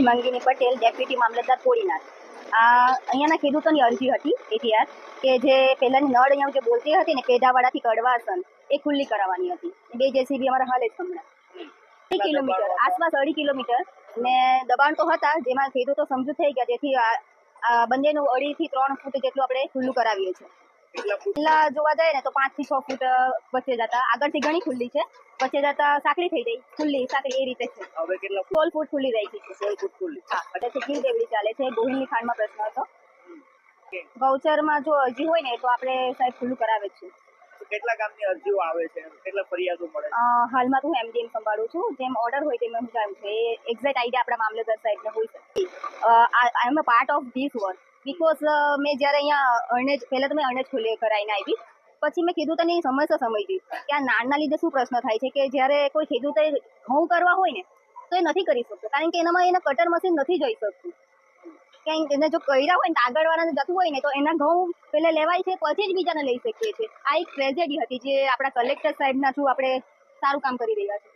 મંગીની Patel, deputy મામલતદાર કોડીનાર. અહીંયાના ખેડૂતોની અરજી હતી એટીઆર કે જે પહેલાંની નળ અહીંયા જે બોલતી હતી ને પેડાવાડાથી કડવાસન એ ખુલ્લી કરાવવાની હતી. 2 જેસીબી અમારા હાલે જ હમણાં 2 કિલોમીટર આસપાસ 2.5 કિલોમીટર ને દબાણ તો હતા, જેમાં ખેડૂતો સમજુ થઈ ગયા, જેથી બંનેનું 2.5 થી 3 ફૂટ જેટલું આપણે ખુલ્લું કરાવીએ છીએ. પહેલા જોવા જાય ને તો 5 થી 6 ફૂટ વચ્ચે જતા, આગળથી ઘણી ખુલ્લી છે, વચ્ચે જતા સાંકડી થઈ ગઈ, ખુલ્લી સાંકડી એ રીતે છે. હવે કેટલા 16 ફૂટ ખુલ્લી રહી છે. 16 ફૂટ ખુલ્લી. હા, એટલે ગીર દેવડી ચાલે છે. ગોહિલની ખાંડમાં પ્રશ્ન હતો. ગૌચરમાં જો અરજી હોય ને તો આપણે સાહેબ ખુલ્લું કરાવે છે. કેટલા ગામની અરજીઓ આવે છે, કેટલા ફરિયાદો મળે છે? હાલમાં તો હું એમડીએમ સંભાળું છું, જેમ ઓર્ડર હોય તેમ હું જાણું છું. એ એક્ઝેક્ટ આઈડિયા આપણા મામલતદાર સાહેબને હોય છે. I am a part of this work because મેં જ્યારે અહીંયા અરણેજ પહેલાં તો મેં અરણેજ ખુલ્લી કરાવીને આવી, પછી મેં ખેડૂતોની સમસ્યા સમજી કે આ નાળના લીધે શું પ્રશ્ન થાય છે કે જ્યારે કોઈ ખેડૂતે ઘઉં કરવા હોય ને તો એ નથી કરી શકતો, કારણ કે એનામાં એના કટર મશીન નથી જઈ શકતું. કારણ એને જો કર્યા હોય ને આગળવાળાને જતું હોય ને તો એના ઘઉં પહેલાં લેવાય છે, પછી જ બીજાને લઈ શકીએ છીએ. આ એક ટ્રેજેડી હતી જે આપણા કલેક્ટર સાહેબના થ્રુ આપણે સારું કામ કરી રહ્યા છીએ.